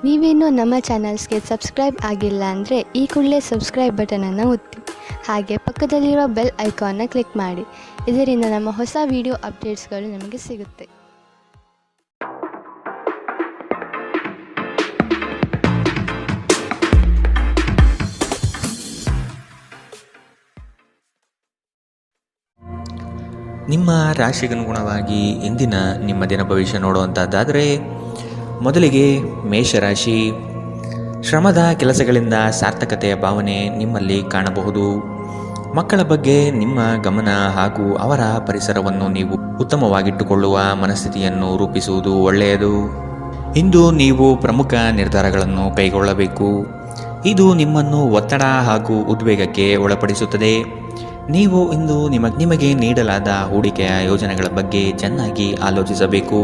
ನೀವೇನೂ ನಮ್ಮ ಚಾನಲ್ಸ್ಗೆ ಸಬ್ಸ್ಕ್ರೈಬ್ ಆಗಿಲ್ಲ ಅಂದರೆ ಈ ಕೂಡಲೇ ಸಬ್ಸ್ಕ್ರೈಬ್ ಬಟನನ್ನು ಒತ್ತಿ. ಹಾಗೆ ಪಕ್ಕದಲ್ಲಿರೋ ಬೆಲ್ ಐಕಾನ್ನ ಕ್ಲಿಕ್ ಮಾಡಿ. ಇದರಿಂದ ನಮ್ಮ ಹೊಸ ವಿಡಿಯೋ ಅಪ್ಡೇಟ್ಸ್ಗಳು ನಿಮಗೆ ಸಿಗುತ್ತೆ. ನಿಮ್ಮ ರಾಶಿಗನುಗುಣವಾಗಿ ಇಂದಿನ ನಿಮ್ಮ ದಿನ ಭವಿಷ್ಯ ನೋಡುವಂಥದ್ದಾದರೆ, ಮೊದಲಿಗೆ ಮೇಷರಾಶಿ. ಶ್ರಮದ ಕೆಲಸಗಳಿಂದ ಸಾರ್ಥಕತೆಯ ಭಾವನೆ ನಿಮ್ಮಲ್ಲಿ ಕಾಣಬಹುದು. ಮಕ್ಕಳ ಬಗ್ಗೆ ನಿಮ್ಮ ಗಮನ ಹಾಗೂ ಅವರ ಪರಿಸರವನ್ನು ನೀವು ಉತ್ತಮವಾಗಿಟ್ಟುಕೊಳ್ಳುವ ಮನಸ್ಥಿತಿಯನ್ನು ರೂಪಿಸುವುದು ಒಳ್ಳೆಯದು. ಇಂದು ನೀವು ಪ್ರಮುಖ ನಿರ್ಧಾರಗಳನ್ನು ಕೈಗೊಳ್ಳಬೇಕು. ಇದು ನಿಮ್ಮನ್ನು ಒತ್ತಡ ಹಾಗೂ ಉದ್ವೇಗಕ್ಕೆ ಒಳಪಡಿಸುತ್ತದೆ. ನೀವು ಇಂದು ನಿಮಗೆ ನೀಡಲಾದ ಹೂಡಿಕೆಯ ಯೋಜನೆಗಳ ಬಗ್ಗೆ ಚೆನ್ನಾಗಿ ಆಲೋಚಿಸಬೇಕು.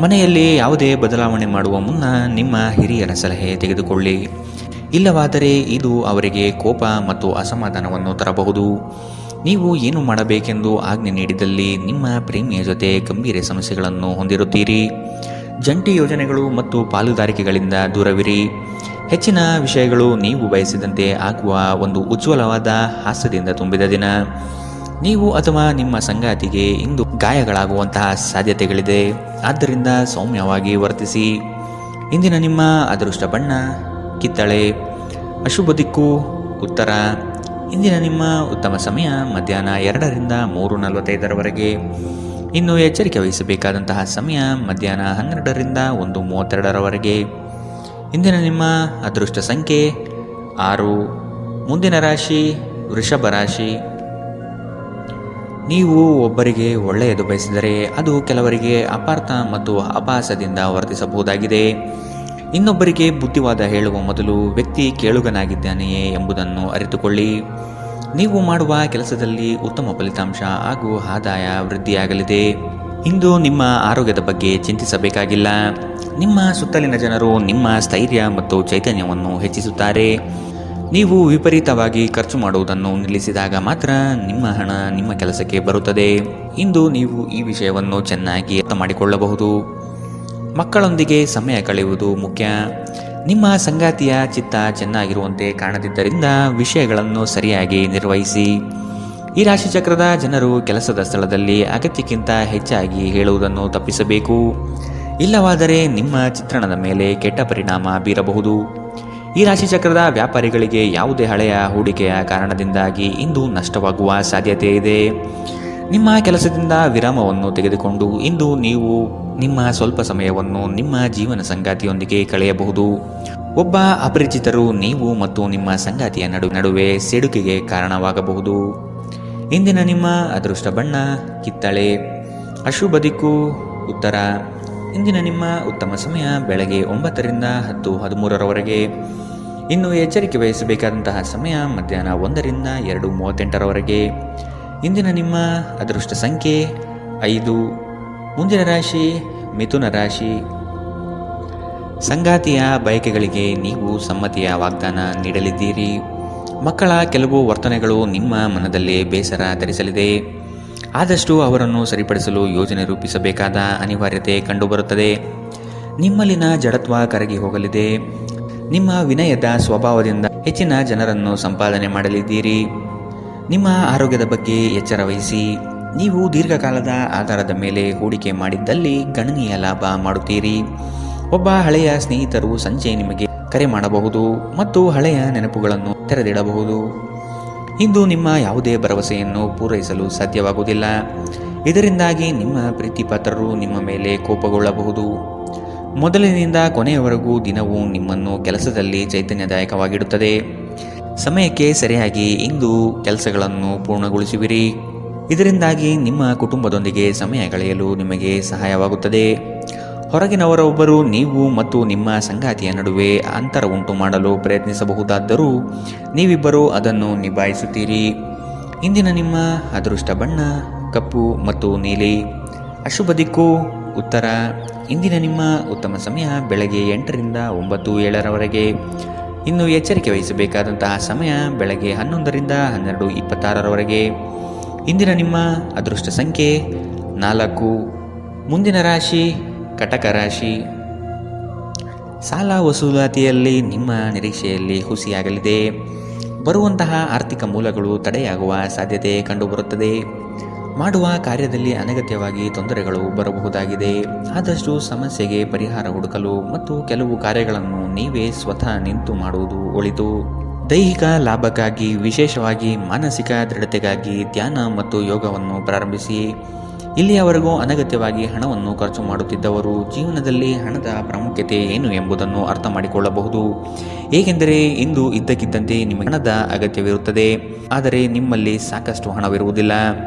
ಮನೆಯಲ್ಲಿ ಯಾವುದೇ ಬದಲಾವಣೆ ಮಾಡುವ ಮುನ್ನ ನಿಮ್ಮ ಹಿರಿಯರ ಸಲಹೆ ತೆಗೆದುಕೊಳ್ಳಿ. ಇಲ್ಲವಾದರೆ ಇದು ಅವರಿಗೆ ಕೋಪ ಮತ್ತು ಅಸಮಾಧಾನವನ್ನು ತರಬಹುದು. ನೀವು ಏನು ಮಾಡಬೇಕೆಂದು ಆಜ್ಞೆ ನೀಡಿದಲ್ಲಿ ನಿಮ್ಮ ಪ್ರೇಮಿಯ ಜೊತೆ ಗಂಭೀರ ಸಮಸ್ಯೆಗಳನ್ನು ಹೊಂದಿರುತ್ತೀರಿ. ಜಂಟಿ ಯೋಜನೆಗಳು ಮತ್ತು ಪಾಲುದಾರಿಕೆಗಳಿಂದ ದೂರವಿರಿ. ಹೆಚ್ಚಿನ ವಿಷಯಗಳು ನೀವು ಬಯಸಿದಂತೆ ಆಗುವ ಒಂದು ಉಜ್ವಲವಾದ ಹಾಸ್ಯದಿಂದ ತುಂಬಿದ ದಿನ. ನೀವು ಅಥವಾ ನಿಮ್ಮ ಸಂಗಾತಿಗೆ ಇಂದು ಗಾಯಗಳಾಗುವಂತಹ ಸಾಧ್ಯತೆಗಳಿದೆ. ಆದ್ದರಿಂದ ಸೌಮ್ಯವಾಗಿ ವರ್ತಿಸಿ. ಇಂದಿನ ನಿಮ್ಮ ಅದೃಷ್ಟ ಬಣ್ಣ ಕಿತ್ತಳೆ. ಅಶುಭ ದಿಕ್ಕು ಉತ್ತರ. ಇಂದಿನ ನಿಮ್ಮ ಉತ್ತಮ ಸಮಯ ಮಧ್ಯಾಹ್ನ 2ರಿಂದ 3:45 ಇನ್ನು ಎಚ್ಚರಿಕೆ ವಹಿಸಬೇಕಾದಂತಹ ಸಮಯ ಮಧ್ಯಾಹ್ನ 12ರಿಂದ 1:32 ಇಂದಿನ ನಿಮ್ಮ ಅದೃಷ್ಟ ಸಂಖ್ಯೆ 6. ಮುಂದಿನ ರಾಶಿ ವೃಷಭ ರಾಶಿ. ನೀವು ಒಬ್ಬರಿಗೆ ಒಳ್ಳೆಯದು ಬಯಸಿದರೆ ಅದು ಕೆಲವರಿಗೆ ಅಪಾರ್ಥ ಮತ್ತು ಅಪಹಾಸದಿಂದ ವರ್ತಿಸಬಹುದಾಗಿದೆ. ಇನ್ನೊಬ್ಬರಿಗೆ ಬುದ್ಧಿವಾದ ಹೇಳುವ ಮೊದಲು ವ್ಯಕ್ತಿ ಕೇಳುಗನಾಗಿದ್ದಾನೆಯೇ ಎಂಬುದನ್ನು ಅರಿತುಕೊಳ್ಳಿ. ನೀವು ಮಾಡುವ ಕೆಲಸದಲ್ಲಿ ಉತ್ತಮ ಫಲಿತಾಂಶ ಹಾಗೂ ಆದಾಯ ವೃದ್ಧಿಯಾಗಲಿದೆ. ಇಂದು ನಿಮ್ಮ ಆರೋಗ್ಯದ ಬಗ್ಗೆ ಚಿಂತಿಸಬೇಕಾಗಿಲ್ಲ. ನಿಮ್ಮ ಸುತ್ತಲಿನ ಜನರು ನಿಮ್ಮ ಸ್ಥೈರ್ಯ ಮತ್ತು ಚೈತನ್ಯವನ್ನು ಹೆಚ್ಚಿಸುತ್ತಾರೆ. ನೀವು ವಿಪರೀತವಾಗಿ ಖರ್ಚು ಮಾಡುವುದನ್ನು ನಿಲ್ಲಿಸಿದಾಗ ಮಾತ್ರ ನಿಮ್ಮ ಹಣ ನಿಮ್ಮ ಕೆಲಸಕ್ಕೆ ಬರುತ್ತದೆ. ಇಂದು ನೀವು ಈ ವಿಷಯವನ್ನು ಚೆನ್ನಾಗಿ ಅರ್ಥ ಮಾಡಿಕೊಳ್ಳಬಹುದು. ಮಕ್ಕಳೊಂದಿಗೆ ಸಮಯ ಕಳೆಯುವುದು ಮುಖ್ಯ. ನಿಮ್ಮ ಸಂಗಾತಿಯ ಚಿತ್ತ ಚೆನ್ನಾಗಿರುವಂತೆ ಕಾಣದಿದ್ದರಿಂದ ವಿಷಯಗಳನ್ನು ಸರಿಯಾಗಿ ನಿರ್ವಹಿಸಿ. ಈ ರಾಶಿಚಕ್ರದ ಜನರು ಕೆಲಸದ ಸ್ಥಳದಲ್ಲಿ ಅಗತ್ಯಕ್ಕಿಂತ ಹೆಚ್ಚಾಗಿ ಹೇಳುವುದನ್ನು ತಪ್ಪಿಸಬೇಕು. ಇಲ್ಲವಾದರೆ ನಿಮ್ಮ ಚಿತ್ರಣದ ಮೇಲೆ ಕೆಟ್ಟ ಪರಿಣಾಮ ಬೀರಬಹುದು. ಈ ರಾಶಿಚಕ್ರದ ವ್ಯಾಪಾರಿಗಳಿಗೆ ಯಾವುದೇ ಹಳೆಯ ಹೂಡಿಕೆಯ ಕಾರಣದಿಂದಾಗಿ ಇಂದು ನಷ್ಟವಾಗುವ ಸಾಧ್ಯತೆ ಇದೆ. ನಿಮ್ಮ ಕೆಲಸದಿಂದ ವಿರಾಮವನ್ನು ತೆಗೆದುಕೊಂಡು ಇಂದು ನೀವು ನಿಮ್ಮ ಸ್ವಲ್ಪ ಸಮಯವನ್ನು ನಿಮ್ಮ ಜೀವನ ಸಂಗಾತಿಯೊಂದಿಗೆ ಕಳೆಯಬಹುದು. ಒಬ್ಬ ಅಪರಿಚಿತರು ನೀವು ಮತ್ತು ನಿಮ್ಮ ಸಂಗಾತಿಯ ನಡುವೆ ಸಿಡುಕಿಗೆ ಕಾರಣವಾಗಬಹುದು. ಇಂದಿನ ನಿಮ್ಮ ಅದೃಷ್ಟ ಬಣ್ಣ ಕಿತ್ತಳೆ. ಅಶುಭ ದಿಕ್ಕು ಉತ್ತರ. ಇಂದಿನ ನಿಮ್ಮ ಉತ್ತಮ ಸಮಯ ಬೆಳಗ್ಗೆ 9ರಿಂದ 10:13 ಇನ್ನು ಎಚ್ಚರಿಕೆ ವಹಿಸಬೇಕಾದಂತಹ ಸಮಯ ಮಧ್ಯಾಹ್ನ 1ರಿಂದ 2:38 ಇಂದಿನ ನಿಮ್ಮ ಅದೃಷ್ಟ ಸಂಖ್ಯೆ 5. ಮುಂದಿನ ರಾಶಿ ಮಿಥುನ ರಾಶಿ. ಸಂಗಾತಿಯ ಬಯಕೆಗಳಿಗೆ ನೀವು ಸಮ್ಮತಿಯ ವಾಗ್ದಾನ ನೀಡಲಿದ್ದೀರಿ. ಮಕ್ಕಳ ಕೆಲವು ವರ್ತನೆಗಳು ನಿಮ್ಮ ಮನದಲ್ಲಿ ಬೇಸರ ತರಿಸಲಿದೆ. ಆದಷ್ಟು ಅವರನ್ನು ಸರಿಪಡಿಸಲು ಯೋಜನೆ ರೂಪಿಸಬೇಕಾದ ಅನಿವಾರ್ಯತೆ ಕಂಡುಬರುತ್ತದೆ. ನಿಮ್ಮಲ್ಲಿನ ಜಡತ್ವ ಕರಗಿ ಹೋಗಲಿದೆ. ನಿಮ್ಮ ವಿನಯದ ಸ್ವಭಾವದಿಂದ ಹೆಚ್ಚಿನ ಜನರನ್ನು ಸಂಪಾದನೆ ಮಾಡಲಿದ್ದೀರಿ. ನಿಮ್ಮ ಆರೋಗ್ಯದ ಬಗ್ಗೆ ಎಚ್ಚರ ವಹಿಸಿ. ನೀವು ದೀರ್ಘಕಾಲದ ಆಧಾರದ ಮೇಲೆ ಹೂಡಿಕೆ ಮಾಡಿದ್ದಲ್ಲಿ ಗಣನೀಯ ಲಾಭ ಮಾಡುತ್ತೀರಿ. ಒಬ್ಬ ಹಳೆಯ ಸ್ನೇಹಿತರು ಸಂಜೆ ನಿಮಗೆ ಕರೆ ಮಾಡಬಹುದು ಮತ್ತು ಹಳೆಯ ನೆನಪುಗಳನ್ನು ತೆರೆದಿಡಬಹುದು. ಇಂದು ನಿಮ್ಮ ಯಾವುದೇ ಭರವಸೆಯನ್ನು ಪೂರೈಸಲು ಸಾಧ್ಯವಾಗುವುದಿಲ್ಲ. ಇದರಿಂದಾಗಿ ನಿಮ್ಮ ಪ್ರೀತಿಪಾತ್ರರು ನಿಮ್ಮ ಮೇಲೆ ಕೋಪಗೊಳ್ಳಬಹುದು. ಮೊದಲಿನಿಂದ ಕೊನೆಯವರೆಗೂ ದಿನವೂ ನಿಮ್ಮನ್ನು ಕೆಲಸದಲ್ಲಿ ಚೈತನ್ಯದಾಯಕವಾಗಿಡುತ್ತದೆ. ಸಮಯಕ್ಕೆ ಸರಿಯಾಗಿ ಇಂದು ಕೆಲಸಗಳನ್ನು ಪೂರ್ಣಗೊಳಿಸುವಿರಿ. ಇದರಿಂದಾಗಿ ನಿಮ್ಮ ಕುಟುಂಬದೊಂದಿಗೆ ಸಮಯ ಕಳೆಯಲು ನಿಮಗೆ ಸಹಾಯವಾಗುತ್ತದೆ. ಹೊರಗಿನವರೊಬ್ಬರು ನೀವು ಮತ್ತು ನಿಮ್ಮ ಸಂಗಾತಿಯ ನಡುವೆ ಅಂತರ ಉಂಟು ಮಾಡಲು ಪ್ರಯತ್ನಿಸಬಹುದಾದರೂ ನೀವಿಬ್ಬರೂ ಅದನ್ನು ನಿಭಾಯಿಸುತ್ತೀರಿ. ಇಂದಿನ ನಿಮ್ಮ ಅದೃಷ್ಟ ಬಣ್ಣ ಕಪ್ಪು ಮತ್ತು ನೀಲಿ. ಅಶುಭ ದಿಕ್ಕು ಉತ್ತರ. ಇಂದಿನ ನಿಮ್ಮ ಉತ್ತಮ ಸಮಯ ಬೆಳಗ್ಗೆ 8ರಿಂದ 9:07 ಇನ್ನು ಎಚ್ಚರಿಕೆ ವಹಿಸಬೇಕಾದಂತಹ ಸಮಯ ಬೆಳಗ್ಗೆ 11ರಿಂದ 12:26 ಇಂದಿನ ನಿಮ್ಮ ಅದೃಷ್ಟ ಸಂಖ್ಯೆ 4. ಮುಂದಿನ ರಾಶಿ ಕಟಕ ರಾಶಿ. ಸಾಲ ವಸೂಲಾತಿಯಲ್ಲಿ ನಿಮ್ಮ ನಿರೀಕ್ಷೆಯಲ್ಲಿ ಹುಸಿಯಾಗಲಿದೆ. ಬರುವಂತಹ ಆರ್ಥಿಕ ಮೂಲಗಳು ತಡೆಯಾಗುವ ಸಾಧ್ಯತೆ ಕಂಡುಬರುತ್ತದೆ. ಮಾಡುವ ಕಾರ್ಯದಲ್ಲಿ ಅನಗತ್ಯವಾಗಿ ತೊಂದರೆಗಳು ಬರಬಹುದಾಗಿದೆ. ಆದಷ್ಟು ಸಮಸ್ಯೆಗೆ ಪರಿಹಾರ ಹುಡುಕಲು ಮತ್ತು ಕೆಲವು ಕಾರ್ಯಗಳನ್ನು ನೀವೇ ಸ್ವತಃ ನಿಂತು ಮಾಡುವುದು ಒಳಿತು. ದೈಹಿಕ ಲಾಭಕ್ಕಾಗಿ, ವಿಶೇಷವಾಗಿ ಮಾನಸಿಕ ದೃಢತೆಗಾಗಿ ಧ್ಯಾನ ಮತ್ತು ಯೋಗವನ್ನು ಪ್ರಾರಂಭಿಸಿ. ಇಲ್ಲಿಯವರೆಗೂ ಅನಗತ್ಯವಾಗಿ ಹಣವನ್ನು ಖರ್ಚು ಮಾಡುತ್ತಿದ್ದವರು ಜೀವನದಲ್ಲಿ ಹಣದ ಪ್ರಾಮುಖ್ಯತೆ ಏನು ಎಂಬುದನ್ನು ಅರ್ಥ ಮಾಡಿಕೊಳ್ಳಬಹುದು. ಏಕೆಂದರೆ ಇಂದು ಇದ್ದಕ್ಕಿದ್ದಂತೆ ನಿಮಗೆ ಹಣದ ಅಗತ್ಯವಿರುತ್ತದೆ, ಆದರೆ ನಿಮ್ಮಲ್ಲಿ ಸಾಕಷ್ಟು ಹಣವಿರುವುದಿಲ್ಲ.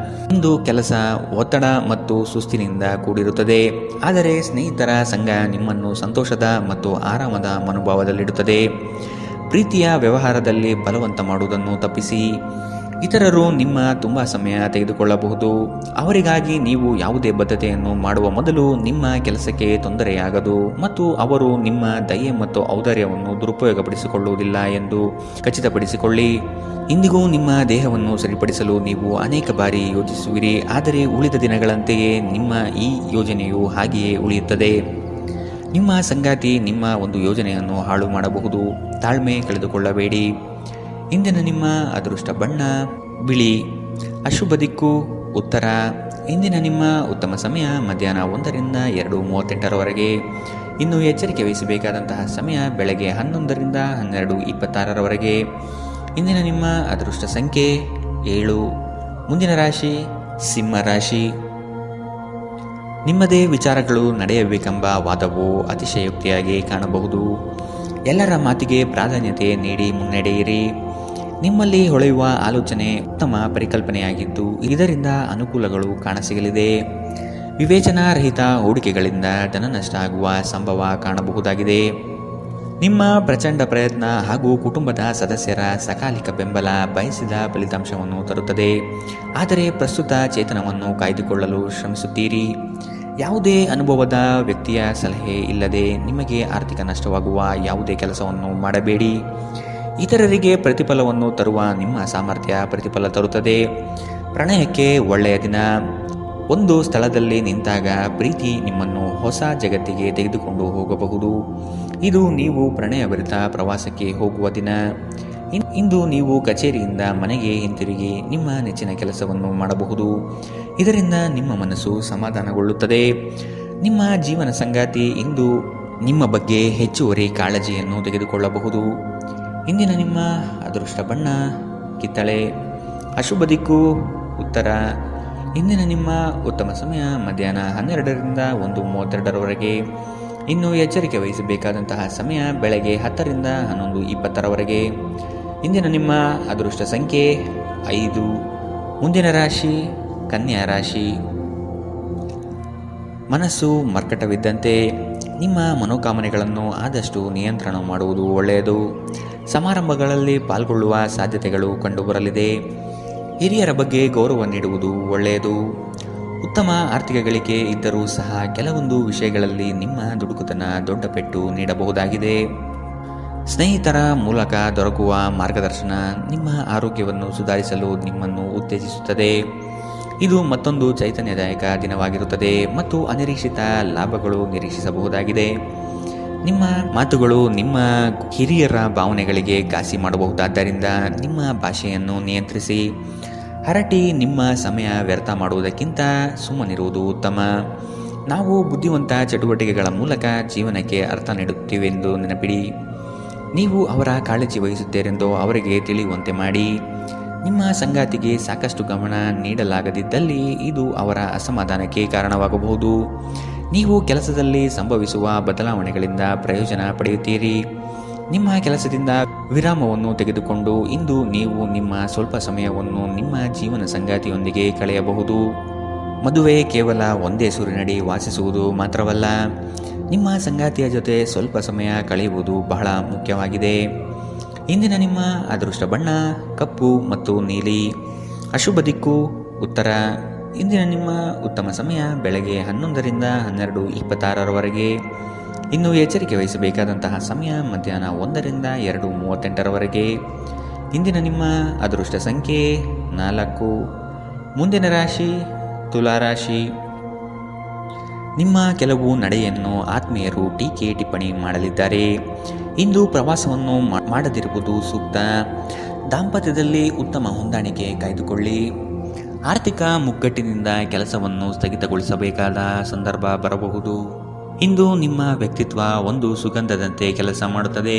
ಇಂದು ಕೆಲಸ ಒತ್ತಡ ಮತ್ತು ಸುಸ್ತಿನಿಂದ ಕೂಡಿರುತ್ತದೆ, ಆದರೆ ಸ್ನೇಹಿತರ ಸಂಘ ನಿಮ್ಮನ್ನು ಸಂತೋಷದ ಮತ್ತು ಆರಾಮದ ಮನೋಭಾವದಲ್ಲಿಡುತ್ತದೆ. ಪ್ರೀತಿಯ ವ್ಯವಹಾರದಲ್ಲಿ ಬಲವಂತ ಮಾಡುವುದನ್ನು ತಪ್ಪಿಸಿ. ಇತರರು ನಿಮ್ಮ ತುಂಬ ಸಮಯ ತೆಗೆದುಕೊಳ್ಳಬಹುದು. ಅವರಿಗಾಗಿ ನೀವು ಯಾವುದೇ ಬದ್ಧತೆಯನ್ನು ಮಾಡುವ ಮೊದಲು ನಿಮ್ಮ ಕೆಲಸಕ್ಕೆ ತೊಂದರೆಯಾಗದು ಮತ್ತು ಅವರು ನಿಮ್ಮ ದಯೆ ಮತ್ತು ಔದಾರ್ಯವನ್ನು ದುರುಪಯೋಗಪಡಿಸಿಕೊಳ್ಳುವುದಿಲ್ಲ ಎಂದು ಖಚಿತಪಡಿಸಿಕೊಳ್ಳಿ. ಇಂದಿಗೂ ನಿಮ್ಮ ದೇಹವನ್ನು ಸರಿಪಡಿಸಲು ನೀವು ಅನೇಕ ಬಾರಿ ಯೋಚಿಸುವಿರಿ, ಆದರೆ ಉಳಿದ ದಿನಗಳಂತೆಯೇ ನಿಮ್ಮ ಈ ಯೋಜನೆಯು ಹಾಗೆಯೇ ಉಳಿಯುತ್ತದೆ. ನಿಮ್ಮ ಸಂಗಾತಿ ನಿಮ್ಮ ಒಂದು ಯೋಜನೆಯನ್ನು ಹಾಳು ಮಾಡಬಹುದು. ತಾಳ್ಮೆ ಕಳೆದುಕೊಳ್ಳಬೇಡಿ. ಇಂದಿನ ನಿಮ್ಮ ಅದೃಷ್ಟ ಬಣ್ಣ ಬಿಳಿ. ಅಶುಭ ದಿಕ್ಕು ಉತ್ತರ. ಇಂದಿನ ನಿಮ್ಮ ಉತ್ತಮ ಸಮಯ ಮಧ್ಯಾಹ್ನ 1ರಿಂದ 2:38ರವರೆಗೆ. ಇನ್ನು ಎಚ್ಚರಿಕೆ ವಹಿಸಬೇಕಾದಂತಹ ಸಮಯ ಬೆಳಗ್ಗೆ 11ರಿಂದ 12:26ರವರೆಗೆ. ಇಂದಿನ ನಿಮ್ಮ ಅದೃಷ್ಟ ಸಂಖ್ಯೆ 7. ಮುಂದಿನ ರಾಶಿ ಸಿಂಹ ರಾಶಿ. ನಿಮ್ಮದೇ ವಿಚಾರಗಳು ನಡೆಯಬೇಕೆಂಬ ವಾದವು ಅತಿಶಯೋಕ್ತಿಯಾಗಿ ಕಾಣಬಹುದು. ಎಲ್ಲರ ಮಾತಿಗೆ ಪ್ರಾಧಾನ್ಯತೆ ನೀಡಿ ಮುನ್ನಡೆಯಿರಿ. ನಿಮ್ಮಲ್ಲಿ ಹೊಳೆಯುವ ಆಲೋಚನೆ ಉತ್ತಮ ಪರಿಕಲ್ಪನೆಯಾಗಿದ್ದು ಇದರಿಂದ ಅನುಕೂಲಗಳು ಕಾಣಸಿಗಲಿದೆ. ವಿವೇಚನಾರಹಿತ ಹೂಡಿಕೆಗಳಿಂದ ಧನ ನಷ್ಟ ಆಗುವ ಸಂಭವ ಕಾಣಬಹುದಾಗಿದೆ. ನಿಮ್ಮ ಪ್ರಚಂಡ ಪ್ರಯತ್ನ ಹಾಗೂ ಕುಟುಂಬದ ಸದಸ್ಯರ ಸಕಾಲಿಕ ಬೆಂಬಲ ಬಯಸಿದ ಫಲಿತಾಂಶವನ್ನು ತರುತ್ತದೆ, ಆದರೆ ಪ್ರಸ್ತುತ ಚೇತನವನ್ನು ಕಾಯ್ದುಕೊಳ್ಳಲು ಶ್ರಮಿಸುತ್ತೀರಿ. ಯಾವುದೇ ಅನುಭವದ ವ್ಯಕ್ತಿಯ ಸಲಹೆ ಇಲ್ಲದೆ ನಿಮಗೆ ಆರ್ಥಿಕ ನಷ್ಟವಾಗುವ ಯಾವುದೇ ಕೆಲಸವನ್ನು ಮಾಡಬೇಡಿ. ಇತರರಿಗೆ ಪ್ರತಿಫಲವನ್ನು ತರುವ ನಿಮ್ಮ ಸಾಮರ್ಥ್ಯ ಪ್ರತಿಫಲ ತರುತ್ತದೆ. ಪ್ರಣಯಕ್ಕೆ ಒಳ್ಳೆಯ ದಿನ. ಒಂದು ಸ್ಥಳದಲ್ಲಿ ನಿಂತಾಗ ಪ್ರೀತಿ ನಿಮ್ಮನ್ನು ಹೊಸ ಜಗತ್ತಿಗೆ ತೆಗೆದುಕೊಂಡು ಹೋಗಬಹುದು. ಇದು ನೀವು ಪ್ರಣಯಭರಿತ ಪ್ರವಾಸಕ್ಕೆ ಹೋಗುವ ದಿನ. ಇಂದು ನೀವು ಕಚೇರಿಯಿಂದ ಮನೆಗೆ ಹಿಂತಿರುಗಿ ನಿಮ್ಮ ನೆಚ್ಚಿನ ಕೆಲಸವನ್ನು ಮಾಡಬಹುದು. ಇದರಿಂದ ನಿಮ್ಮ ಮನಸ್ಸು ಸಮಾಧಾನಗೊಳ್ಳುತ್ತದೆ. ನಿಮ್ಮ ಜೀವನ ಸಂಗಾತಿ ಇಂದು ನಿಮ್ಮ ಬಗ್ಗೆ ಹೆಚ್ಚುವರಿ ಕಾಳಜಿಯನ್ನು ತೆಗೆದುಕೊಳ್ಳಬಹುದು. ಇಂದಿನ ನಿಮ್ಮ ಅದೃಷ್ಟ ಬಣ್ಣ ಕಿತ್ತಳೆ. ಅಶುಭ ದಿಕ್ಕು ಉತ್ತರ. ಇಂದಿನ ನಿಮ್ಮ ಉತ್ತಮ ಸಮಯ ಮಧ್ಯಾಹ್ನ 12ರಿಂದ 1:32ರವರೆಗೆ. ಇನ್ನು ಎಚ್ಚರಿಕೆ ವಹಿಸಬೇಕಾದಂತಹ ಸಮಯ ಬೆಳಗ್ಗೆ 10ರಿಂದ 11:20ರವರೆಗೆ. ಇಂದಿನ ನಿಮ್ಮ ಅದೃಷ್ಟ ಸಂಖ್ಯೆ 5. ಮುಂದಿನ ರಾಶಿ ಕನ್ಯಾ ರಾಶಿ. ಮನಸ್ಸು ಮರ್ಕಟವಿದ್ದಂತೆ. ನಿಮ್ಮ ಮನೋಕಾಮನೆಗಳನ್ನು ಆದಷ್ಟು ನಿಯಂತ್ರಣ ಮಾಡುವುದು ಒಳ್ಳೆಯದು. ಸಮಾರಂಭಗಳಲ್ಲಿ ಪಾಲ್ಗೊಳ್ಳುವ ಸಾಧ್ಯತೆಗಳು ಕಂಡುಬರಲಿದೆ. ಹಿರಿಯರ ಬಗ್ಗೆ ಗೌರವ ನೀಡುವುದು ಒಳ್ಳೆಯದು. ಉತ್ತಮ ಆರ್ಥಿಕ ಗಳಿಕೆ ಇದ್ದರೂ ಸಹ ಕೆಲವೊಂದು ವಿಷಯಗಳಲ್ಲಿ ನಿಮ್ಮ ದುಡುಕುತನ ದೊಡ್ಡ ಪೆಟ್ಟು ನೀಡಬಹುದಾಗಿದೆ. ಸ್ನೇಹಿತರ ಮೂಲಕ ದೊರಕುವ ಮಾರ್ಗದರ್ಶನ ನಿಮ್ಮ ಆರೋಗ್ಯವನ್ನು ಸುಧಾರಿಸಲು ನಿಮ್ಮನ್ನು ಉತ್ತೇಜಿಸುತ್ತದೆ. ಇದು ಮತ್ತೊಂದು ಚೈತನ್ಯದಾಯಕ ದಿನವಾಗಿರುತ್ತದೆ ಮತ್ತು ಅನಿರೀಕ್ಷಿತ ಲಾಭಗಳು ನಿರೀಕ್ಷಿಸಬಹುದಾಗಿದೆ. ನಿಮ್ಮ ಮಾತುಗಳು ನಿಮ್ಮ ಹಿರಿಯರ ಭಾವನೆಗಳಿಗೆ ಘಾಸಿ ಮಾಡಬಹುದಾದ್ದರಿಂದ ನಿಮ್ಮ ಭಾಷೆಯನ್ನು ನಿಯಂತ್ರಿಸಿ. ಹರಟಿ ನಿಮ್ಮ ಸಮಯ ವ್ಯರ್ಥ ಮಾಡುವುದಕ್ಕಿಂತ ಸುಮ್ಮನಿರುವುದು ಉತ್ತಮ. ನಾವು ಬುದ್ಧಿವಂತ ಚಟುವಟಿಕೆಗಳ ಮೂಲಕ ಜೀವನಕ್ಕೆ ಅರ್ಥ ನೀಡುತ್ತೀವೆಂದು ನೆನಪಿಡಿ. ನೀವು ಅವರ ಕಾಳಜಿ ವಹಿಸುತ್ತೀರೆಂದು ಅವರಿಗೆ ತಿಳಿಯುವಂತೆ ಮಾಡಿ. ನಿಮ್ಮ ಸಂಗಾತಿಗೆ ಸಾಕಷ್ಟು ಗಮನ ನೀಡಲಾಗದಿದ್ದಲ್ಲಿ ಇದು ಅವರ ಅಸಮಾಧಾನಕ್ಕೆ ಕಾರಣವಾಗಬಹುದು. ನೀವು ಕೆಲಸದಲ್ಲಿ ಸಂಭವಿಸುವ ಬದಲಾವಣೆಗಳಿಂದ ಪ್ರಯೋಜನ ಪಡೆಯುತ್ತೀರಿ. ನಿಮ್ಮ ಕೆಲಸದಿಂದ ವಿರಾಮವನ್ನು ತೆಗೆದುಕೊಂಡು ಇಂದು ನೀವು ನಿಮ್ಮ ಸ್ವಲ್ಪ ಸಮಯವನ್ನು ನಿಮ್ಮ ಜೀವನ ಸಂಗಾತಿಯೊಂದಿಗೆ ಕಳೆಯಬಹುದು. ಮದುವೆ ಕೇವಲ ಒಂದೇ ಸೂರಿನಡಿ ವಾಸಿಸುವುದು ಮಾತ್ರವಲ್ಲ, ನಿಮ್ಮ ಸಂಗಾತಿಯ ಜೊತೆ ಸ್ವಲ್ಪ ಸಮಯ ಕಳೆಯುವುದು ಬಹಳ ಮುಖ್ಯವಾಗಿದೆ. ಇಂದಿನ ನಿಮ್ಮ ಅದೃಷ್ಟ ಬಣ್ಣ ಕಪ್ಪು ಮತ್ತು ನೀಲಿ. ಅಶುಭ ದಿಕ್ಕು ಉತ್ತರ. ಇಂದಿನ ನಿಮ್ಮ ಉತ್ತಮ ಸಮಯ ಬೆಳಗ್ಗೆ 11ರಿಂದ 12:26ರವರೆಗೆ. ಇನ್ನು ಎಚ್ಚರಿಕೆ ವಹಿಸಬೇಕಾದಂತಹ ಸಮಯ ಮಧ್ಯಾಹ್ನ 1ರಿಂದ 2:38ರವರೆಗೆ. ಇಂದಿನ ನಿಮ್ಮ ಅದೃಷ್ಟ ಸಂಖ್ಯೆ 4. ಮುಂದಿನ ರಾಶಿ ತುಲಾರಾಶಿ. ನಿಮ್ಮ ಕೆಲವು ನಡೆಯನ್ನು ಆತ್ಮೀಯರು ಟೀಕೆ ಟಿಪ್ಪಣಿ ಮಾಡಲಿದ್ದಾರೆ. ಇಂದು ಪ್ರವಾಸವನ್ನು ಮಾಡದಿರುವುದು ಸೂಕ್ತ. ದಾಂಪತ್ಯದಲ್ಲಿ ಉತ್ತಮ ಹೊಂದಾಣಿಕೆ ಕಾಯ್ದುಕೊಳ್ಳಿ. ಆರ್ಥಿಕ ಮುಗ್ಗಟ್ಟಿನಿಂದ ಕೆಲಸವನ್ನು ಸ್ಥಗಿತಗೊಳಿಸಬೇಕಾದ ಸಂದರ್ಭ ಬರಬಹುದು. ಇಂದು ನಿಮ್ಮ ವ್ಯಕ್ತಿತ್ವ ಒಂದು ಸುಗಂಧದಂತೆ ಕೆಲಸ ಮಾಡುತ್ತದೆ.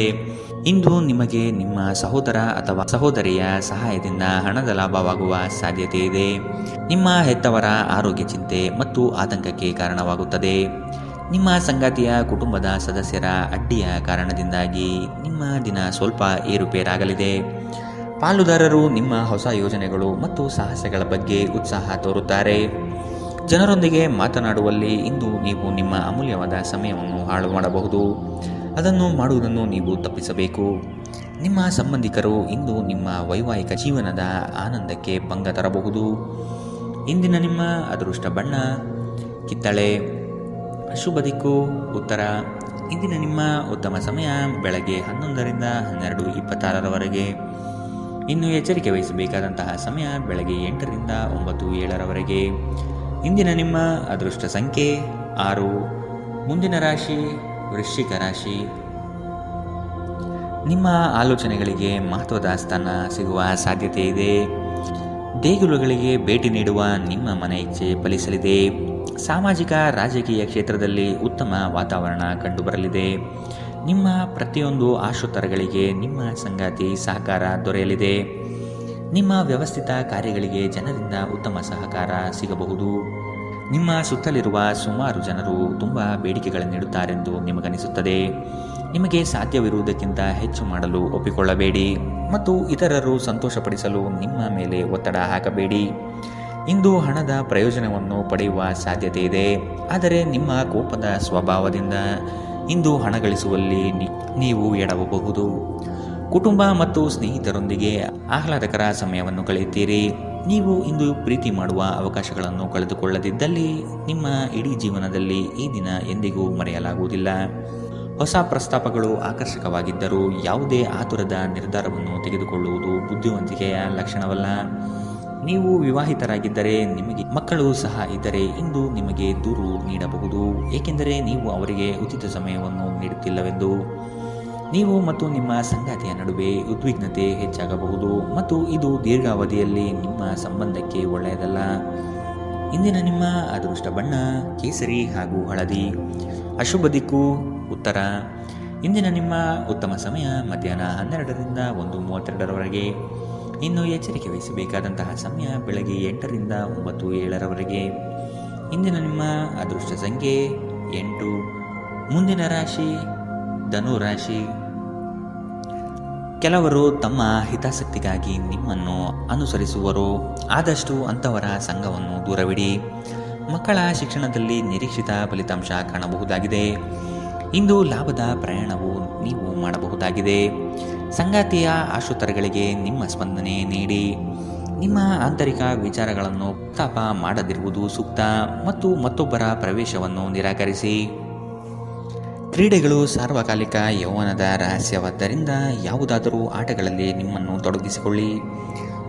ಇಂದು ನಿಮಗೆ ನಿಮ್ಮ ಸಹೋದರ ಅಥವಾ ಸಹೋದರಿಯ ಸಹಾಯದಿಂದ ಹಣದ ಲಾಭವಾಗುವ ಸಾಧ್ಯತೆ ಇದೆ. ನಿಮ್ಮ ಹೆತ್ತವರ ಆರೋಗ್ಯ ಚಿಂತೆ ಮತ್ತು ಆತಂಕಕ್ಕೆ ಕಾರಣವಾಗುತ್ತದೆ. ನಿಮ್ಮ ಸಂಗಾತಿಯ ಕುಟುಂಬದ ಸದಸ್ಯರ ಅಡ್ಡಿಯ ಕಾರಣದಿಂದಾಗಿ ನಿಮ್ಮ ದಿನ ಸ್ವಲ್ಪ ಏರುಪೇರಾಗಲಿದೆ. ಪಾಲುದಾರರು ನಿಮ್ಮ ಹೊಸ ಯೋಜನೆಗಳು ಮತ್ತು ಸಾಹಸಗಳ ಬಗ್ಗೆ ಉತ್ಸಾಹ ತೋರುತ್ತಾರೆ. ಜನರೊಂದಿಗೆ ಮಾತನಾಡುವಲ್ಲಿ ಇಂದು ನೀವು ನಿಮ್ಮ ಅಮೂಲ್ಯವಾದ ಸಮಯವನ್ನು ಹಾಳು ಮಾಡಬಹುದು. ಅದನ್ನು ಮಾಡುವುದನ್ನು ನೀವು ತಪ್ಪಿಸಬೇಕು. ನಿಮ್ಮ ಸಂಬಂಧಿಕರು ಇಂದು ನಿಮ್ಮ ವೈವಾಹಿಕ ಜೀವನದ ಆನಂದಕ್ಕೆ ಭಂಗ ತರಬಹುದು. ಇಂದಿನ ನಿಮ್ಮ ಅದೃಷ್ಟ ಬಣ್ಣ ಕಿತ್ತಳೆ. ಶುಭ ದಿಕ್ಕು ಉತ್ತರ. ಇಂದಿನ ನಿಮ್ಮ ಉತ್ತಮ ಸಮಯ ಬೆಳಗ್ಗೆ 11ರಿಂದ 12:26 ಇನ್ನು ಎಚ್ಚರಿಕೆ ವಹಿಸಬೇಕಾದಂತಹ ಸಮಯ ಬೆಳಗ್ಗೆ 8ರಿಂದ 9:07 ಇಂದಿನ ನಿಮ್ಮ ಅದೃಷ್ಟ ಸಂಖ್ಯೆ 6. ಮುಂದಿನ ರಾಶಿ ವೃಶ್ಚಿಕ ರಾಶಿ. ನಿಮ್ಮ ಆಲೋಚನೆಗಳಿಗೆ ಮಹತ್ವದ ಸ್ಥಾನ ಸಿಗುವ ಸಾಧ್ಯತೆ ಇದೆ. ದೇಗುಲಗಳಿಗೆ ಭೇಟಿ ನೀಡುವ ನಿಮ್ಮ ಮನ ಇಚ್ಛೆ ಫಲಿಸಲಿದೆ. ಸಾಮಾಜಿಕ ರಾಜಕೀಯ ಕ್ಷೇತ್ರದಲ್ಲಿ ಉತ್ತಮ ವಾತಾವರಣ ಕಂಡುಬರಲಿದೆ. ನಿಮ್ಮ ಪ್ರತಿಯೊಂದು ಆಶೋತ್ತರಗಳಿಗೆ ನಿಮ್ಮ ಸಂಗಾತಿ ಸಹಕಾರ ದೊರೆಯಲಿದೆ. ನಿಮ್ಮ ವ್ಯವಸ್ಥಿತ ಕಾರ್ಯಗಳಿಗೆ ಜನರಿಂದ ಉತ್ತಮ ಸಹಕಾರ ಸಿಗಬಹುದು. ನಿಮ್ಮ ಸುತ್ತಲಿರುವ ಸುಮಾರು ಜನರು ತುಂಬ ಬೇಡಿಕೆಗಳನ್ನಿಡುತ್ತಾರೆಂದು ನಿಮಗನಿಸುತ್ತದೆ. ನಿಮಗೆ ಸಾಧ್ಯವಿರುವುದಕ್ಕಿಂತ ಹೆಚ್ಚು ಮಾಡಲು ಒಪ್ಪಿಕೊಳ್ಳಬೇಡಿ ಮತ್ತು ಇತರರು ಸಂತೋಷಪಡಿಸಲು ನಿಮ್ಮ ಮೇಲೆ ಒತ್ತಡ ಹಾಕಬೇಡಿ. ಇಂದು ಹಣದ ಪ್ರಯೋಜನವನ್ನು ಪಡೆಯುವ ಸಾಧ್ಯತೆ ಇದೆ. ಆದರೆ ನಿಮ್ಮ ಕೋಪದ ಸ್ವಭಾವದಿಂದ ಇಂದು ಹಣ ಗಳಿಸುವಲ್ಲಿ ನೀವು ಎಡವಬಹುದು. ಕುಟುಂಬ ಮತ್ತು ಸ್ನೇಹಿತರೊಂದಿಗೆ ಆಹ್ಲಾದಕರ ಸಮಯವನ್ನು ಕಳೆಯುತ್ತೀರಿ. ನೀವು ಇಂದು ಪ್ರೀತಿ ಮಾಡುವ ಅವಕಾಶಗಳನ್ನು ಕಳೆದುಕೊಳ್ಳದಿದ್ದಲ್ಲಿ ನಿಮ್ಮ ಇಡೀ ಜೀವನದಲ್ಲಿ ಈ ದಿನ ಎಂದಿಗೂ ಮರೆಯಲಾಗುವುದಿಲ್ಲ. ಹೊಸ ಪ್ರಸ್ತಾಪಗಳು ಆಕರ್ಷಕವಾಗಿದ್ದರೂ ಯಾವುದೇ ಆತುರದ ನಿರ್ಧಾರವನ್ನು ತೆಗೆದುಕೊಳ್ಳುವುದು ಬುದ್ಧಿವಂತಿಕೆಯ ಲಕ್ಷಣವಲ್ಲ. ನೀವು ವಿವಾಹಿತರಾಗಿದ್ದರೆ ನಿಮಗೆ ಮಕ್ಕಳು ಸಹ ಇದ್ದರೆ ಇಂದು ನಿಮಗೆ ದೂರು ನೀಡಬಹುದು, ಏಕೆಂದರೆ ನೀವು ಅವರಿಗೆ ಉಚಿತ ಸಮಯವನ್ನು ನೀಡುತ್ತಿಲ್ಲವೆಂದು. ನೀವು ಮತ್ತು ನಿಮ್ಮ ಸಂಗಾತಿಯ ನಡುವೆ ಉದ್ವಿಗ್ನತೆ ಹೆಚ್ಚಾಗಬಹುದು ಮತ್ತು ಇದು ದೀರ್ಘಾವಧಿಯಲ್ಲಿ ನಿಮ್ಮ ಸಂಬಂಧಕ್ಕೆ ಒಳ್ಳೆಯದಲ್ಲ. ಇಂದಿನ ನಿಮ್ಮ ಅದೃಷ್ಟ ಬಣ್ಣ ಕೇಸರಿ ಹಾಗೂ ಹಳದಿ. ಅಶುಭ ದಿಕ್ಕು ಉತ್ತರ. ಇಂದಿನ ನಿಮ್ಮ ಉತ್ತಮ ಸಮಯ ಮಧ್ಯಾಹ್ನ 12ರಿಂದ 1:32 ಇನ್ನು ಎಚ್ಚರಿಕೆ ವಹಿಸಬೇಕಾದಂತಹ ಸಮಯ ಬೆಳಗ್ಗೆ 8ರಿಂದ 9:07 ಇಂದಿನ ನಿಮ್ಮ ಅದೃಷ್ಟ ಸಂಖ್ಯೆ 8. ಮುಂದಿನ ರಾಶಿ ಧನು ರಾಶಿ. ಕೆಲವರು ತಮ್ಮ ಹಿತಾಸಕ್ತಿಗಾಗಿ ನಿಮ್ಮನ್ನು ಅನುಸರಿಸುವರು. ಆದಷ್ಟು ಅಂಥವರ ಸಂಘವನ್ನು ದೂರವಿಡಿ. ಮಕ್ಕಳ ಶಿಕ್ಷಣದಲ್ಲಿ ನಿರೀಕ್ಷಿತ ಫಲಿತಾಂಶ ಕಾಣಬಹುದಾಗಿದೆ. ಇಂದು ಲಾಭದ ಪ್ರಯಾಣವು ನೀವು ಮಾಡಬಹುದಾಗಿದೆ. ಸಂಗಾತಿಯ ಆಶೋತ್ತರಗಳಿಗೆ ನಿಮ್ಮ ಸ್ಪಂದನೆ ನೀಡಿ. ನಿಮ್ಮ ಆಂತರಿಕ ವಿಚಾರಗಳನ್ನು ಪ್ರಸ್ತಾಪ ಮಾಡದಿರುವುದು ಸೂಕ್ತ ಮತ್ತು ಮತ್ತೊಬ್ಬರ ಪ್ರವೇಶವನ್ನು ನಿರಾಕರಿಸಿ. ಕ್ರೀಡೆಗಳು ಸಾರ್ವಕಾಲಿಕ ಯೌವನದ ರಹಸ್ಯವಾದ್ದರಿಂದ ಯಾವುದಾದರೂ ಆಟಗಳಲ್ಲಿ ನಿಮ್ಮನ್ನು ತೊಡಗಿಸಿಕೊಳ್ಳಿ.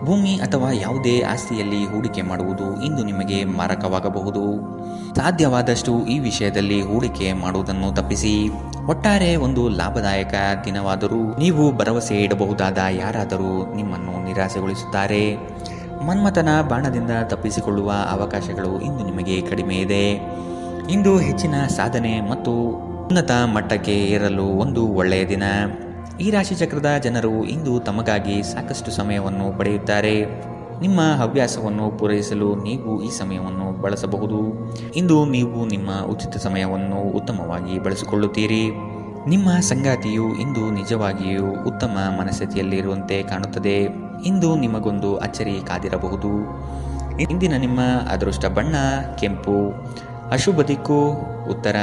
ಭೂಮಿ ಅಥವಾ ಯಾವುದೇ ಆಸ್ತಿಯಲ್ಲಿ ಹೂಡಿಕೆ ಮಾಡುವುದು ಇಂದು ನಿಮಗೆ ಮಾರಕವಾಗಬಹುದು. ಸಾಧ್ಯವಾದಷ್ಟು ಈ ವಿಷಯದಲ್ಲಿ ಹೂಡಿಕೆ ಮಾಡುವುದನ್ನು ತಪ್ಪಿಸಿ. ಒಟ್ಟಾರೆ ಒಂದು ಲಾಭದಾಯಕ ದಿನವಾದರೂ ನೀವು ಭರವಸೆ ಇಡಬಹುದಾದ ಯಾರಾದರೂ ನಿಮ್ಮನ್ನು ನಿರಾಸೆಗೊಳಿಸುತ್ತಾರೆ. ಮನ್ಮಥನ ಬಾಣದಿಂದ ತಪ್ಪಿಸಿಕೊಳ್ಳುವ ಅವಕಾಶಗಳು ಇಂದು ನಿಮಗೆ ಕಡಿಮೆ ಇದೆ. ಇಂದು ಹೆಚ್ಚಿನ ಸಾಧನೆ ಮತ್ತು ಉನ್ನತ ಮಟ್ಟಕ್ಕೆ ಏರಲು ಒಂದು ಒಳ್ಳೆಯ ದಿನ. ಈ ರಾಶಿಚಕ್ರದ ಜನರು ಇಂದು ತಮಗಾಗಿ ಸಾಕಷ್ಟು ಸಮಯವನ್ನು ಪಡೆಯುತ್ತಾರೆ. ನಿಮ್ಮ ಹವ್ಯಾಸವನ್ನು ಪೂರೈಸಲು ನೀವು ಈ ಸಮಯವನ್ನು ಬಳಸಬಹುದು. ಇಂದು ನೀವು ನಿಮ್ಮ ಉಚಿತ ಸಮಯವನ್ನು ಉತ್ತಮವಾಗಿ ಬಳಸಿಕೊಳ್ಳುತ್ತೀರಿ. ನಿಮ್ಮ ಸಂಗಾತಿಯು ಇಂದು ನಿಜವಾಗಿಯೂ ಉತ್ತಮ ಮನಸ್ಥಿತಿಯಲ್ಲಿರುವಂತೆ ಕಾಣುತ್ತದೆ. ಇಂದು ನಿಮಗೊಂದು ಅಚ್ಚರಿ ಕಾದಿರಬಹುದು. ಇಂದಿನ ನಿಮ್ಮ ಅದೃಷ್ಟ ಬಣ್ಣ ಕೆಂಪು. ಅಶುಭ ದಿಕ್ಕು ಉತ್ತರ.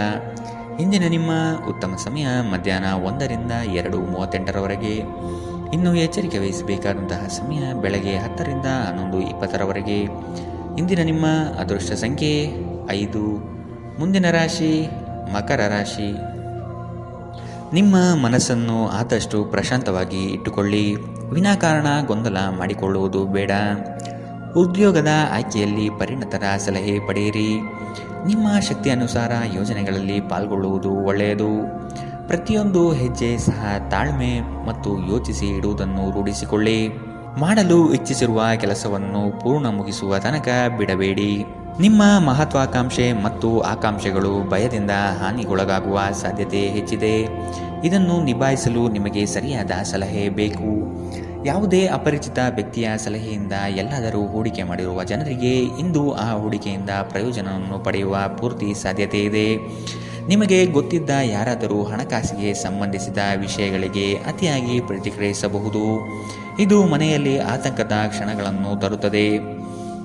ಇಂದಿನ ನಿಮ್ಮ ಉತ್ತಮ ಸಮಯ ಮಧ್ಯಾಹ್ನ 1ರಿಂದ 2:38 ಇನ್ನು ಎಚ್ಚರಿಕೆ ವಹಿಸಬೇಕಾದಂತಹ ಸಮಯ ಬೆಳಗ್ಗೆ 10ರಿಂದ 11:20 ಇಂದಿನ ನಿಮ್ಮ ಅದೃಷ್ಟ ಸಂಖ್ಯೆ 5. ಮುಂದಿನ ರಾಶಿ ಮಕರ ರಾಶಿ. ನಿಮ್ಮ ಮನಸ್ಸನ್ನು ಆದಷ್ಟು ಪ್ರಶಾಂತವಾಗಿ ಇಟ್ಟುಕೊಳ್ಳಿ. ವಿನಾಕಾರಣ ಗೊಂದಲ ಮಾಡಿಕೊಳ್ಳುವುದು ಬೇಡ. ಉದ್ಯೋಗದ ಆಯ್ಕೆಯಲ್ಲಿ ಪರಿಣತರ ಸಲಹೆ ಪಡೆಯಿರಿ. ನಿಮ್ಮ ಶಕ್ತಿ ಅನುಸಾರ ಯೋಜನೆಗಳಲ್ಲಿ ಪಾಲ್ಗೊಳ್ಳುವುದು ಒಳ್ಳೆಯದು. ಪ್ರತಿಯೊಂದು ಹೆಜ್ಜೆ ಸಹ ತಾಳ್ಮೆ ಮತ್ತು ಯೋಚಿಸಿ ಇಡುವುದನ್ನು ರೂಢಿಸಿಕೊಳ್ಳಿ. ಮಾಡಲು ಇಚ್ಛಿಸಿರುವ ಕೆಲಸವನ್ನು ಪೂರ್ಣ ಮುಗಿಸುವ ತನಕ ಬಿಡಬೇಡಿ. ನಿಮ್ಮ ಮಹತ್ವಾಕಾಂಕ್ಷೆ ಮತ್ತು ಆಕಾಂಕ್ಷೆಗಳು ಭಯದಿಂದ ಹಾನಿಗೊಳಗಾಗುವ ಸಾಧ್ಯತೆ ಹೆಚ್ಚಿದೆ. ಇದನ್ನು ನಿಭಾಯಿಸಲು ನಿಮಗೆ ಸರಿಯಾದ ಸಲಹೆ ಬೇಕು. ಯಾವುದೇ ಅಪರಿಚಿತ ವ್ಯಕ್ತಿಯ ಸಲಹೆಯಿಂದ ಎಲ್ಲಾದರೂ ಹೂಡಿಕೆ ಮಾಡಿರುವ ಜನರಿಗೆ ಇಂದು ಆ ಹೂಡಿಕೆಯಿಂದ ಪ್ರಯೋಜನವನ್ನು ಪಡೆಯುವ ಪೂರ್ತಿ ಸಾಧ್ಯತೆ ಇದೆ. ನಿಮಗೆ ಗೊತ್ತಿದ್ದ ಯಾರಾದರೂ ಹಣಕಾಸಿಗೆ ಸಂಬಂಧಿಸಿದ ವಿಷಯಗಳಿಗೆ ಅತಿಯಾಗಿ ಪ್ರತಿಕ್ರಿಯಿಸಬಹುದು. ಇದು ಮನೆಯಲ್ಲಿ ಆತಂಕದ ಕ್ಷಣಗಳನ್ನು ತರುತ್ತದೆ.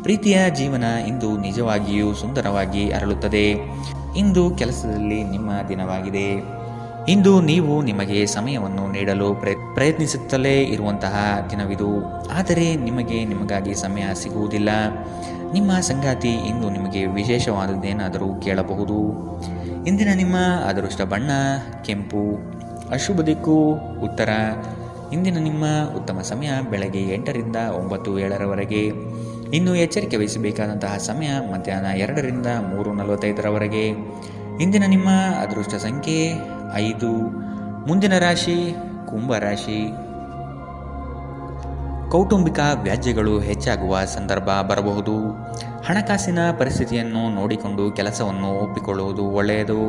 ಪ್ರೀತಿಯ ಜೀವನ ಇಂದು ನಿಜವಾಗಿಯೂ ಸುಂದರವಾಗಿ ಅರಳುತ್ತದೆ. ಇಂದು ಕೆಲಸದಲ್ಲಿ ನಿಮ್ಮ ದಿನವಾಗಿದೆ. ಇಂದು ನೀವು ನಿಮಗೆ ಸಮಯವನ್ನು ನೀಡಲು ಪ್ರಯತ್ನಿಸುತ್ತಲೇ ಇರುವಂತಹ ದಿನವಿದು. ಆದರೆ ನಿಮಗಾಗಿ ಸಮಯ ಸಿಗುವುದಿಲ್ಲ. ನಿಮ್ಮ ಸಂಗಾತಿ ಇಂದು ನಿಮಗೆ ವಿಶೇಷವಾದದ್ದೇನಾದರೂ ಕೇಳಬಹುದು. ಇಂದಿನ ನಿಮ್ಮ ಅದೃಷ್ಟ ಬಣ್ಣ ಕೆಂಪು. ಅಶುಭ ದಿಕ್ಕು ಉತ್ತರ. ಇಂದಿನ ನಿಮ್ಮ ಉತ್ತಮ ಸಮಯ ಬೆಳಗ್ಗೆ 8ರಿಂದ 9:07 ಇನ್ನು ಎಚ್ಚರಿಕೆ ವಹಿಸಬೇಕಾದಂತಹ ಸಮಯ ಮಧ್ಯಾಹ್ನ 2ರಿಂದ 3:45 ಇಂದಿನ ನಿಮ್ಮ ಅದೃಷ್ಟ ಸಂಖ್ಯೆ 5. ಮುಂದಿನ ರಾಶಿ ಕುಂಭರಾಶಿ. ಕೌಟುಂಬಿಕ ವ್ಯಾಜ್ಯಗಳು ಹೆಚ್ಚಾಗುವ ಸಂದರ್ಭ ಬರಬಹುದು. ಹಣಕಾಸಿನ ಪರಿಸ್ಥಿತಿಯನ್ನು ನೋಡಿಕೊಂಡು ಕೆಲಸವನ್ನು ಒಪ್ಪಿಕೊಳ್ಳುವುದು ಒಳ್ಳೆಯದು.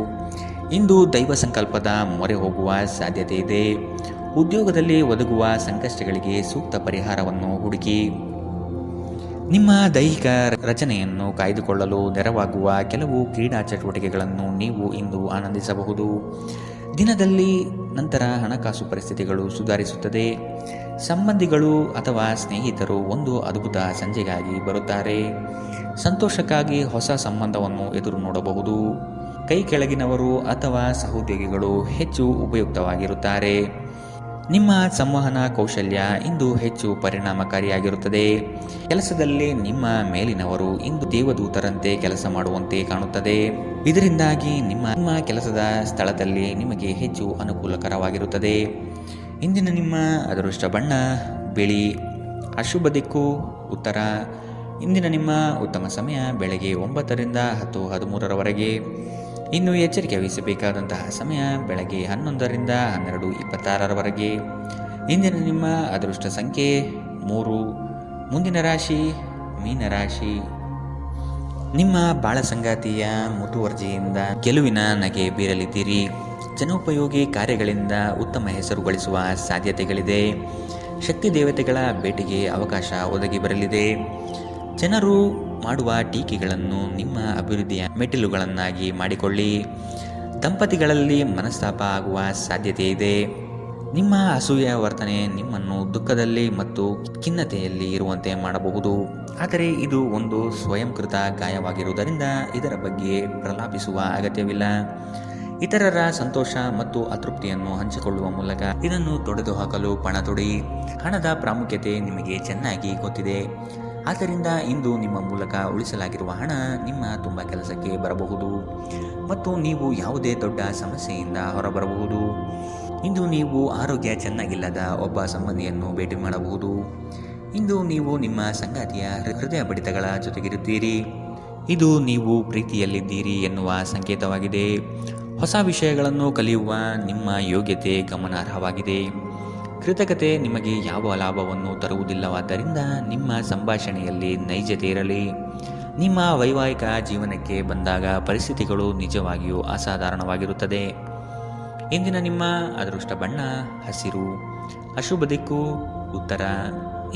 ಇಂದು ದೈವ ಸಂಕಲ್ಪದ ಮೊರೆ ಹೋಗುವ ಸಾಧ್ಯತೆ ಇದೆ. ಉದ್ಯೋಗದಲ್ಲಿ ಒದಗುವ ಸಂಕಷ್ಟಗಳಿಗೆ ಸೂಕ್ತ ಪರಿಹಾರವನ್ನು ಹುಡುಕಿ. ನಿಮ್ಮ ದೈಹಿಕ ರಚನೆಯನ್ನು ಕಾಯ್ದುಕೊಳ್ಳಲು ನೆರವಾಗುವ ಕೆಲವು ಕ್ರೀಡಾ ಚಟುವಟಿಕೆಗಳನ್ನು ನೀವು ಇಂದು ಆನಂದಿಸಬಹುದು. ದಿನದಲ್ಲಿ ನಂತರ ಹಣಕಾಸು ಪರಿಸ್ಥಿತಿಗಳು ಸುಧಾರಿಸುತ್ತದೆ. ಸಂಬಂಧಿಗಳು ಅಥವಾ ಸ್ನೇಹಿತರು ಒಂದು ಅದ್ಭುತ ಸಂಜೆಗಾಗಿ ಬರುತ್ತಾರೆ. ಸಂತೋಷಕ್ಕಾಗಿ ಹೊಸ ಸಂಬಂಧವನ್ನು ಎದುರು ನೋಡಬಹುದು. ಕೈ ಕೆಳಗಿನವರು ಅಥವಾ ಸಹೋದ್ಯೋಗಿಗಳು ಹೆಚ್ಚು ಉಪಯುಕ್ತವಾಗಿರುತ್ತಾರೆ. ನಿಮ್ಮ ಸಂವಹನ ಕೌಶಲ್ಯ ಇಂದು ಹೆಚ್ಚು ಪರಿಣಾಮಕಾರಿಯಾಗಿರುತ್ತದೆ. ಕೆಲಸದಲ್ಲಿ ನಿಮ್ಮ ಮೇಲಿನವರು ಇಂದು ದೇವದೂತರಂತೆ ಕೆಲಸ ಮಾಡುವಂತೆ ಕಾಣುತ್ತದೆ. ಇದರಿಂದಾಗಿ ನಿಮ್ಮ ಕೆಲಸದ ಸ್ಥಳದಲ್ಲಿ ನಿಮಗೆ ಹೆಚ್ಚು ಅನುಕೂಲಕರವಾಗಿರುತ್ತದೆ. ಇಂದಿನ ನಿಮ್ಮ ಅದೃಷ್ಟ ಬಣ್ಣ ಬಿಳಿ. ಅಶುಭ ದಿಕ್ಕು ಉತ್ತರ. ಇಂದಿನ ನಿಮ್ಮ ಉತ್ತಮ ಸಮಯ ಬೆಳಗ್ಗೆ 9ರಿಂದ 10:13 ಇನ್ನು ಎಚ್ಚರಿಕೆ ವಹಿಸಬೇಕಾದಂತಹ ಸಮಯ ಬೆಳಗ್ಗೆ 11ರಿಂದ 12:26 ಇಂದಿನ ನಿಮ್ಮ ಅದೃಷ್ಟ ಸಂಖ್ಯೆ 3. ಮುಂದಿನ ರಾಶಿ ಮೀನರಾಶಿ. ನಿಮ್ಮ ಬಾಳ ಸಂಗಾತಿಯ ಮುತುವರ್ಜಿಯಿಂದ ಗೆಲುವಿನ ನಗೆ ಬೀರಲಿದ್ದೀರಿ. ಜನೋಪಯೋಗಿ ಕಾರ್ಯಗಳಿಂದ ಉತ್ತಮ ಹೆಸರು ಗಳಿಸುವ ಸಾಧ್ಯತೆಗಳಿದೆ. ಶಕ್ತಿ ದೇವತೆಗಳ ಭೇಟಿಗೆ ಅವಕಾಶ ಒದಗಿ ಬರಲಿದೆ. ಜನರು ಮಾಡುವ ಟೀಕೆಗಳನ್ನು ನಿಮ್ಮ ಅಭಿವೃದ್ಧಿಯ ಮೆಟ್ಟಿಲುಗಳನ್ನಾಗಿ ಮಾಡಿಕೊಳ್ಳಿ. ದಂಪತಿಗಳಲ್ಲಿ ಮನಸ್ತಾಪ ಆಗುವ ಸಾಧ್ಯತೆ ಇದೆ. ನಿಮ್ಮ ಅಸೂಯೆ ವರ್ತನೆ ನಿಮ್ಮನ್ನು ದುಃಖದಲ್ಲಿ ಮತ್ತು ಖಿನ್ನತೆಯಲ್ಲಿ ಇರುವಂತೆ ಮಾಡಬಹುದು. ಆದರೆ ಇದು ಒಂದು ಸ್ವಯಂಕೃತ ಗಾಯವಾಗಿರುವುದರಿಂದ ಇದರ ಬಗ್ಗೆ ಪ್ರಲಾಪಿಸುವ ಅಗತ್ಯವಿಲ್ಲ. ಇತರರ ಸಂತೋಷ ಮತ್ತು ಅತೃಪ್ತಿಯನ್ನು ಹಂಚಿಕೊಳ್ಳುವ ಮೂಲಕ ಇದನ್ನು ತೊಡೆದುಹಾಕಲು ಪಣ ತೊಡಿ. ಹಣದ ಪ್ರಾಮುಖ್ಯತೆ ನಿಮಗೆ ಚೆನ್ನಾಗಿ ಗೊತ್ತಿದೆ. ಆದ್ದರಿಂದ ಇಂದು ನಿಮ್ಮ ಮೂಲಕ ಉಳಿಸಲಾಗಿರುವ ಹಣ ನಿಮ್ಮ ತುಂಬ ಕೆಲಸಕ್ಕೆ ಬರಬಹುದು ಮತ್ತು ನೀವು ಯಾವುದೇ ದೊಡ್ಡ ಸಮಸ್ಯೆಯಿಂದ ಹೊರಬರಬಹುದು. ಇಂದು ನೀವು ಆರೋಗ್ಯ ಚೆನ್ನಾಗಿಲ್ಲದ ಒಬ್ಬ ಸಂಬಂಧಿಯನ್ನು ಭೇಟಿ ಮಾಡಬಹುದು. ಇಂದು ನೀವು ನಿಮ್ಮ ಸಂಗಾತಿಯ ಹೃದಯ ಬಡಿತಗಳ ಜೊತೆಗಿರುತ್ತೀರಿ. ಇದು ನೀವು ಪ್ರೀತಿಯಲ್ಲಿದ್ದೀರಿ ಎನ್ನುವ ಸಂಕೇತವಾಗಿದೆ. ಹೊಸ ವಿಷಯಗಳನ್ನು ಕಲಿಯುವ ನಿಮ್ಮ ಯೋಗ್ಯತೆ ಗಮನಾರ್ಹವಾಗಿದೆ. ಕೃತಜ್ಞತೆ ನಿಮಗೆ ಯಾವ ಲಾಭವನ್ನು ತರುವುದಿಲ್ಲವಾದ್ದರಿಂದ ನಿಮ್ಮ ಸಂಭಾಷಣೆಯಲ್ಲಿ ನೈಜತೆ ಇರಲಿ. ನಿಮ್ಮ ವೈವಾಹಿಕ ಜೀವನಕ್ಕೆ ಬಂದಾಗ ಪರಿಸ್ಥಿತಿಗಳು ನಿಜವಾಗಿಯೂ ಅಸಾಧಾರಣವಾಗಿರುತ್ತದೆ. ಇಂದಿನ ನಿಮ್ಮ ಅದೃಷ್ಟ ಬಣ್ಣ ಹಸಿರು. ಅಶುಭ ದಿಕ್ಕು ಉತ್ತರ.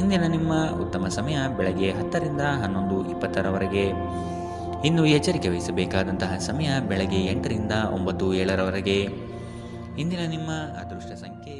ಇಂದಿನ ನಿಮ್ಮ ಉತ್ತಮ ಸಮಯ ಬೆಳಗ್ಗೆ 10ರಿಂದ 11:20 ಇನ್ನು ಎಚ್ಚರಿಕೆ ವಹಿಸಬೇಕಾದಂತಹ ಸಮಯ ಬೆಳಗ್ಗೆ 8ರಿಂದ 9:07 ಇಂದಿನ ನಿಮ್ಮ ಅದೃಷ್ಟ ಸಂಖ್ಯೆ